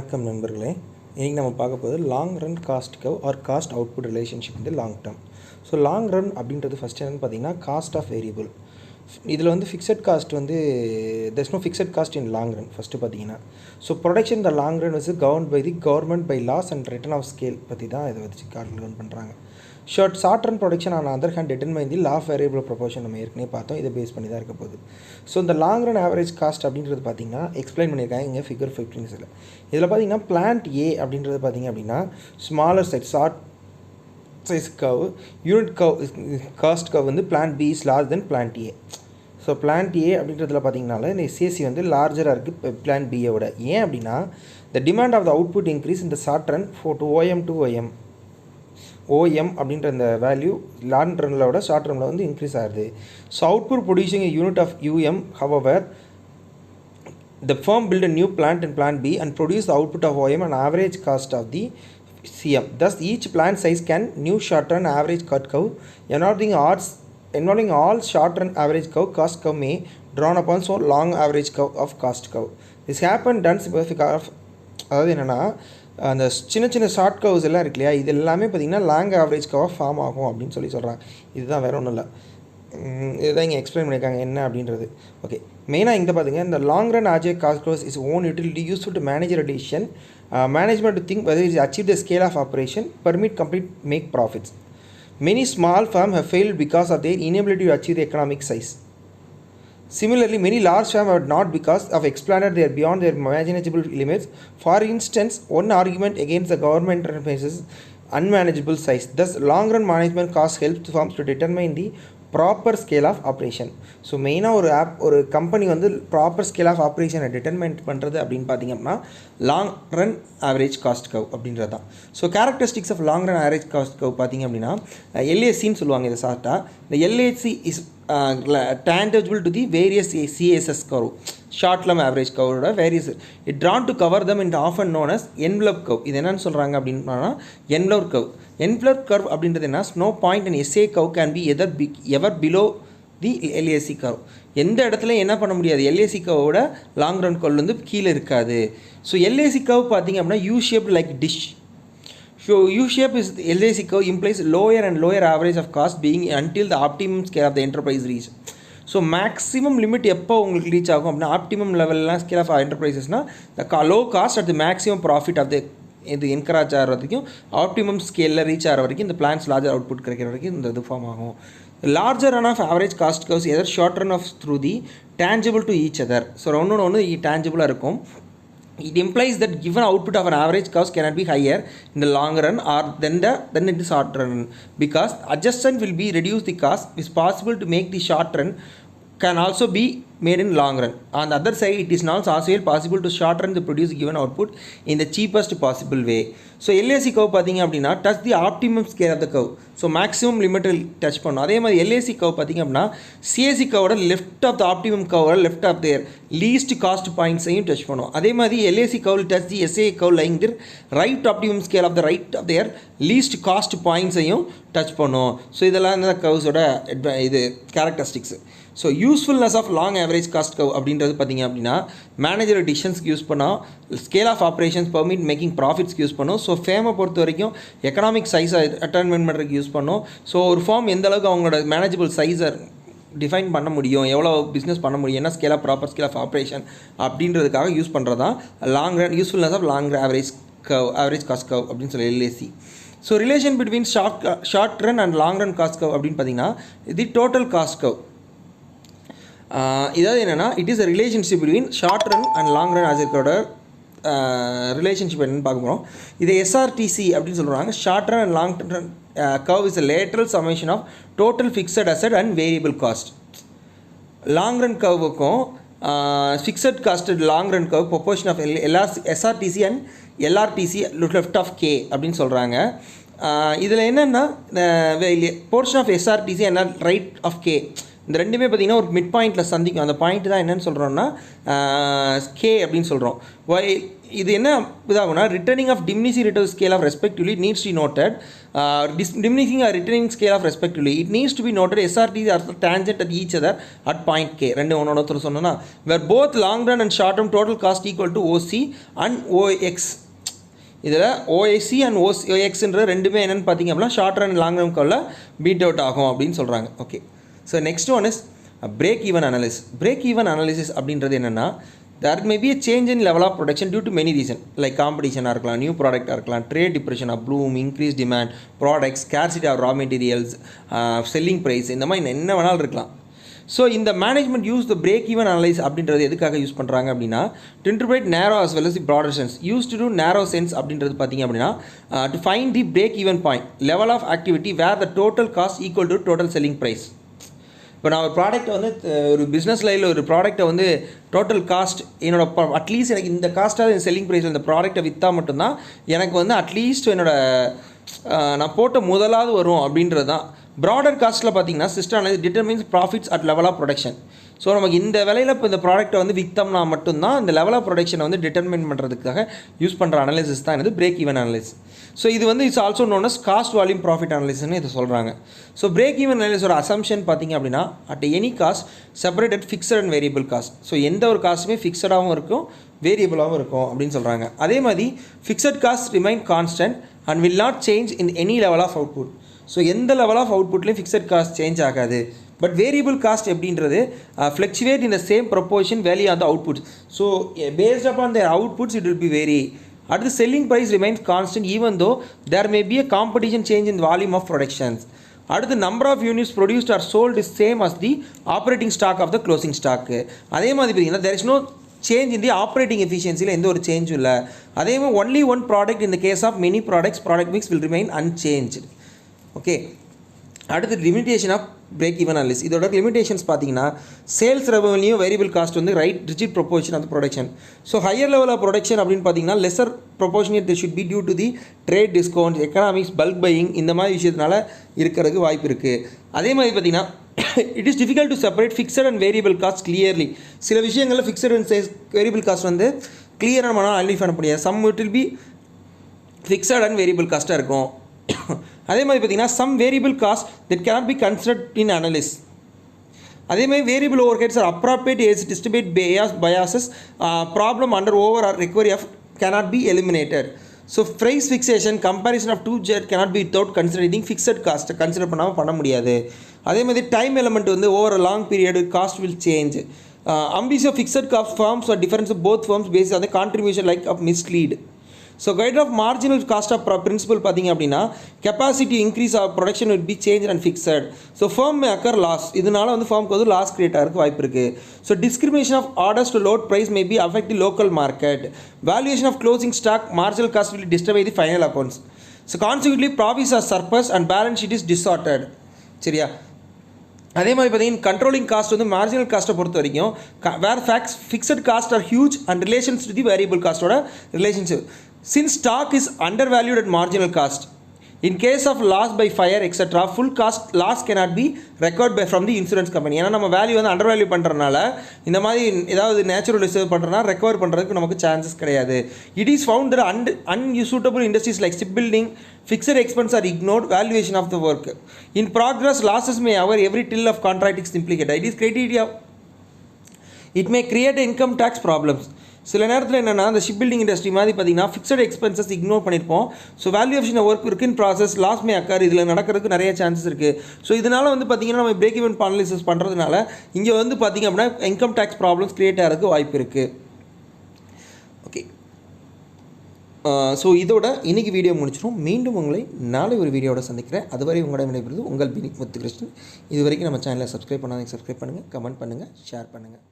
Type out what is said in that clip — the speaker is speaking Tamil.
வணக்கம் நண்பர்களே. இன்றைக்கி நம்ம பார்க்க போகிறது long run cost curve or cost output relationship இந்த long term. So long run அப்படின்றது ஃபஸ்ட் என்னென்னு பார்த்தீங்கன்னா காஸ்ட் ஆஃப் வேரியபிள். இதில் வந்து ஃபிக்ஸட் காஸ்ட் வந்து there's no fixed cost in long run first பார்த்தீங்கன்னா. So production the long run வந்து governed by the government by laws and return of scale பற்றி தான் இதை வச்சு கால்குலேட் பண்ணுறாங்க. Short run production on other hand determine the law of variable proportion நம்ம ஏற்கனவே பார்த்தோம். இதை பேஸ் பண்ணி தான் இருக்க போகுது. ஸோ இந்த லாங் ரன் ஆவரேஜ் காஸ்ட் அப்படின்றது பார்த்தீங்கன்னா எக்ஸ்பிளைன் பண்ணியிருக்காங்க இங்கே ஃபிகர் 15 இதில் பார்த்தீங்கன்னா பிளான்ட் ஏ அப்படின்றது பார்த்தீங்க அப்படின்னா smaller size short size curve unit curve cost curve வந்து plant B is large then plant A. So plant A அப்படின்றதுல பார்த்தீங்கனால இந்த சிஎஸ்சி வந்து லார்ஜராக இருக்குது பிளான்ட் பியை விட. ஏன் அப்படின்னா the demand of the output increase இந்த short run to OM to OM அப்படின்ற இந்த வேல்யூ லாங் ரன்னில் விட ஷார்ட் ரன்னில் வந்து இன்க்ரீஸ் ஆகுது. So output producing a unit of however the firm build a new plant in plant B and produce the output of OM and average cost of the CM. Thus each plant size can new short run average cut curve involving all short run average curve cost curve may drawn upon so long average curve of cost curve. This happened done specific of அதாவது என்னென்னா அந்த சின்ன சின்ன ஷார்ட் கர்வ்ஸ் எல்லாம் இருக்கு இல்லையா, இது எல்லாமே பார்த்திங்கன்னா லாங் ஆவரேஜ் கர்வாக ஃபார்ம் ஆகும் அப்படின்னு சொல்கிறாங்க. இதுதான் வேறு ஒன்றும் இல்லை, இதுதான் இங்கே எக்ஸ்பிளைன் பண்ணியிருக்காங்க என்ன அப்படின்றது. ஓகே, மெயினாக இங்கே பார்த்துங்க இந்த லாங் ரன் ஆஜெக்ட் cost curves is own utility useful to manager decision management to think whether is achieve the scale of operation permit complete make profits. Many small firms have failed because of their inability to achieve the economic size. Similarly, many large firms have not because of expanded their beyond their imaginable limits. For instance, one argument against the government enterprises unmanageable size. Thus, long-run management cost helps firms to determine the proper scale of operation. So மெயினாக ஒரு கம்பெனி வந்து ப்ராப்பர் ஸ்கேல் ஆஃப் ஆப்ரேஷனை டிட்டர்மெண்ட் பண்ணுறது அப்படின்னு பார்த்திங்க அப்படின்னா long run average cost curve அப்படின்றது தான். So characteristics of long run average cost curve பார்த்திங்க அப்படின்னா எல்ஏசின்னு சொல்லுவாங்க இதை ஷார்ட்டாக. இந்த LAC is tangible to the various CSS curve, short term average curve various it drawn to cover them in often known as envelope curve. இது என்னன்னு சொல்கிறாங்க அப்படின்னா envelope curve. envelope curve அப்படின்றது என்ன, no point in SA curve can be ever below the LAC curve. எந்த இடத்துல என்ன பண்ண முடியாது, LAC curveோட லாங் ரன் கர்வ் வந்து கீழே இருக்காது. ஸோ LAC curve பார்த்திங்க அப்படின்னா U shaped like dish. So U-shape is LAC curve implies lower and lower average of cost being until the optimum scale of the enterprise reach. So maximum limit எப்போ உங்களுக்கு ரீச் ஆகும் அப்படின்னா ஆப்டிமம் லெவல்லாம் ஸ்கேல் ஆஃப் என்டர்பிரைசஸ்னால் the low cost at the maximum profit of the இது என்கரேஜ் ஆகிற வரைக்கும் ஆப்டிமம் ஸ்கேலில் ரீச் ஆகிற வரைக்கும் இந்த பிளான்ஸ் லார்ஜர் அவுட்புட் கிடைக்கிற வரைக்கும் இந்த இது ஃபார்ம் ஆகும். Larger run of average cost curves either short run of through the tangible to each other. So ஒன்று டேஞ்சபிளாக இருக்கும். It implies that given output of an average cost cannot be higher in the long run or than in the short run, because adjustment will be reduce the cost. It's possible to make the short run can also be made in long run. On the other side, it is not also possible to short run to produce given output in the cheapest possible way. So LAC curve பார்த்தீங்க அப்படின்னா touch the optimum scale of the curve. So maximum லிமிட்டில் டச் பண்ணும். அதே மாதிரி LAC curve பார்த்தீங்க அப்படின்னா CSC curveோட left of the optimum curve left of their least cost பாயிண்ட்ஸையும் டச் பண்ணும். அதே மாதிரி LAC curve touch the SA curve lying their right optimum scale of the right of their least cost பாயிண்ட்ஸையும் டச் பண்ணும். ஸோ இதெல்லாம் இந்த கர்வ்ஸோட இது characteristics. So usefulness of long average cost curve அப்படின்றது பார்த்திங்க அப்படின்னா மேனேஜர் டிசிஷன்ஸ்க்கு யூஸ் பண்ணோம், scale of operations permit making ப்ராஃபிட்ஸ்க்கு யூஸ் பண்ணோம். ஸோ ஃபேமை பொறுத்த வரைக்கும் எக்கனாமிக் சைஸை அட்டர்ன்மெண்ட் பண்ணுறதுக்கு யூஸ் பண்ணோம். ஸோ ஒரு ஃபார்ம் எந்த அளவுக்கு அவங்களோட மேனேஜபிள் சைஸை டிஃபைன் பண்ண முடியும், எவ்வளோ பிஸ்னஸ் பண்ண முடியும், என்ன scale of proper scale of operation அப்படின்றதுக்காக யூஸ் பண்ணுறது தான் long run usefulness of long average cost curve அப்படின்னு சொல்லி LAC. So relation between short run and long run cost curve அப்படின்னு பார்த்தீங்கன்னா இது டோட்டல் காஸ்ட் கர்வ். இதாவது என்னென்னா it is a relationship between short run and long run ஆஜெக்டோட ரிலேஷன்ஷிப் என்னென்னு பார்க்க போகிறோம். இதை SRTC அப்படின்னு சொல்கிறாங்க. Short run and long run curve is a lateral summation of total fixed asset and variable cost. Long run கர்வுக்கும் fixed cost long run curve proportion of SRTC and LRTC left of K அப்படின்னு சொல்கிறாங்க. இதில் என்னென்னா போர்ஷன் ஆஃப் SRTC என்ன ரைட் ஆஃப் K இந்த ரெண்டுமே பார்த்திங்கன்னா ஒரு மிட் பாயிண்டில் சந்திக்கும். அந்த பாயிண்ட் தான் என்னென்னு சொல்கிறோன்னா K அப்படின்னு சொல்கிறோம். இது என்ன இதாகும்னா returning of diminishing rate of scale of respectively needs to be noted. Diminishing or returning scale of respectively it needs to be noted. SRTs are tangent at each other at point K. ரெண்டு ஒன்று சொன்னோன்னா where both long run and short term total cost equal to OC and OX. இதில் OAC அண்ட் OXன்ற ரெண்டுமே என்னென்னு பார்த்தீங்க அப்படின்னா ஷார்ட் ரன் லாங் ரன் கவரில் பீட் அவுட் ஆகும் அப்படின்னு சொல்கிறாங்க. Okay, so next one is break even analysis. Break even analysis அப்படின்றது என்னென்னா there may be a change in level of production due to many reasons like competition இருக்கலாம், நியூ ப்ராடக்டாக இருக்கலாம், trade depression of bloom, increase demand, products, scarcity of raw materials, selling price, இந்த மாதிரி என்ன வேணாலும் இருக்கலாம். ஸோ இந்த management use the break even analyse அப்படின்றது எதுக்காக யூஸ் பண்ணுறாங்க அப்படின்னா to interpret narrow as well as the broader sense. Use to do narrow sense அப்படின்றது பார்த்திங்க அப்படின்னா to find the break even point level of activity where the total cost equal to total selling price. இப்போ நான் ஒரு ப்ராடக்ட்டை வந்து ஒரு பிஸ்னஸ் லைனில் ஒரு ப்ராடக்ட்டை வந்து டோட்டல் காஸ்ட் என்னோட அட்லீஸ்ட் எனக்கு இந்த காஸ்ட்டாக செல்லிங் ப்ரைஸில் இந்த ப்ராடக்ட்டை விற்றா மட்டும்தான் எனக்கு வந்து அட்லீஸ்ட் என்னோட நான் போட்ட முதலாவது வரும் அப்படின்றது தான். ப்ராடர் காஸ்ட்டில் பார்த்தீங்கன்னா system analysis determines profits at level of production. So நமக்கு இந்த விலையில் இப்போ இந்த ப்ராடக்ட்டை வந்து விற்றோம்னா மட்டும்தான் இந்த லெவல் ஆஃப் ப்ரொடக்ஷனை வந்து டிட்டர்மின் பண்ணுறதுக்காக யூஸ் பண்ணுற அனலைசிஸ் தான் இது பிரேக் ஈவன் அனலைசிஸ். ஸோ இது வந்து it's also known as cost volume profit அனலைசிஸ்னு இதை சொல்கிறாங்க. ஸோ பிரேக் ஈவன் அனலைஸோட அசம்ஷன் பார்த்திங்க அப்படின்னா at any cost separated fixed and variable cost. So எந்த ஒரு காஸ்ட்டுமே ஃபிக்ஸடாகவும் இருக்கும் வேரியபிளாகவும் இருக்கும் அப்படின்னு சொல்கிறாங்க. அதே மாதிரி fixed cost remain constant and will not change in any level of output. So எந்த லெவல் ஆஃப் அவுட்புட்லேயும் ஃபிக்ஸட் காஸ்ட் சேஞ்ச் ஆகாது. பட் வேரியபிள் காஸ்ட் எப்படின்றது fluctuate in the same proportion value on the outputs. So based upon their outputs it will be vary. அடுத்து selling price remains constant even though there may be a competition change in volume of productions. அடுத்து number of units produced R sold is same as the operating stock of the closing stock. அதே மாதிரி பார்த்தீங்கன்னா there is no change in the operating எஃபிஷியன்சியில் எந்த ஒரு சேஞ்சும் இல்லை. அதே மாதிரி only one product in the case of many products product mix will remain unchange. Okay, அடுத்து limitation of break even analysis. இதோட லிமிடேஷன்ஸ் பார்த்தீங்கன்னா சேல்ஸ் ரெவன்யூ வேரியபிள் காஸ்ட் வந்து right rigid proportion of production. So higher level of production அப்படின்னு பார்த்தீங்கன்னா lesser proportionate they should be due to the trade discount, economics, bulk buying, இந்த மாதிரி விஷயத்தினால இருக்கிறதுக்கு வாய்ப்பு இருக்குது. அதே மாதிரி பார்த்தீங்கன்னா it is difficult to separate fixed and variable cost clearly. சில விஷயங்களில் ஃபிக்ஸட் அண்ட் வேரியபிள் காஸ்ட் வந்து கிளியராக நம்மளால் ஐடென்டிஃபை பண்ண முடியாது. Some it will be fixed and variable காஸ்ட்டாக இருக்கும். அதே மாதிரி பார்த்தீங்கன்னா some variable cost that cannot be considered in analysis. அதே மாதிரி variable overheads are appropriate as distribute biases problem under over or recovery of cannot be eliminated. So price fixation comparison of two jet cannot be without considering fixed காஸ்ட்டை கன்சிடர் பண்ணாமல் பண்ண முடியாது. அதே மாதிரி டைம் எலமெண்ட் வந்து over a long period cost will change. ambitious fixed cost firms or difference of both firms based on the contribution like of mislead. So guide of marginal cost of principal பார்த்திங்க அப்படின்னா capacity increase of production will be change and fixed. So firm may occur loss. இதனால் வந்து ஃபர்முக்கு வந்து லாஸ் கிரியேட் ஆகிறதுக்கு வாய்ப்பு இருக்குது. So discrimination of orders to load price may be affect the local market. Valuation of closing stock marginal cost will disturb the final accounts. So consequently profits are surplus and balance sheet is டிஸார்டர்ட். சரியா? அதே மாதிரி பார்த்தீங்கன்னா கண்ட்ரோலிங் காஸ்ட் வந்து மார்ஜினல் காஸ்ட்டை பொறுத்த வரைக்கும் where fax fixed cost are huge and relations to the variable காஸ்ட்டோட relationship. Since stock is undervalued at marginal cost, in case of loss by fire etc., full cost loss cannot be recovered by from the insurance company. ஏன்னா நம்ம வேல்யூ வந்து அண்டர் வேல்யூ பண்ணுறதுனால இந்த மாதிரி ஏதாவது நேச்சுரல் ரிசர்வ் பண்ணுறதுனா ரெக்கவர் பண்ணுறதுக்கு நமக்கு சான்சஸ் கிடையாது. It is found that unsuitable industries like ship building fixed expense are ignored valuation of the work in progress. Losses may occur every till of contract is implicated. It is criteria. It may create income tax problems. சில நேரத்தில் என்னென்னா அந்த ஷிப் பில்டிங் இண்டஸ்ட்ரி மாதிரி பார்த்தீங்கன்னா ஃபிக்ஸட் எக்ஸ்பென்சஸ் இக்னோர் பண்ணியிருப்போம். ஸோ வேல்யூவேஷன் ஒர்க் இருக்கு in process loss may occur. இதில் நடக்கிறதுக்கு நிறைய சான்சஸ் இருக்குது. ஸோ இதனால் வந்து பார்த்திங்கன்னா நம்ம பிரேக் ஈவன் அனாலிசிஸ் பண்ணுறதுனால இங்கே வந்து பார்த்திங்க அப்படின்னா இன்கம் டேக்ஸ் ப்ராப்ளம்ஸ் கிரியேட் ஆகிறதுக்கு வாய்ப்பு இருக்குது. ஓகே, ஸோ இதோட இன்றைக்கி வீடியோ முடிச்சிடும். மீண்டும் உங்களை நாளை ஒரு வீடியோட சந்திக்கிறேன். அதுவரை உங்களோட விடைபெறுவது உங்கள் பினிக் முத்துகிருஷ்ணன். இது வரைக்கும் நம்ம சேனலை சப்ஸ்கிரைப் பண்ணாதீங்க, சப்ஸ்கிரைப் பண்ணுங்கள், கமெண்ட் பண்ணுங்கள், ஷேர் பண்ணுங்கள்.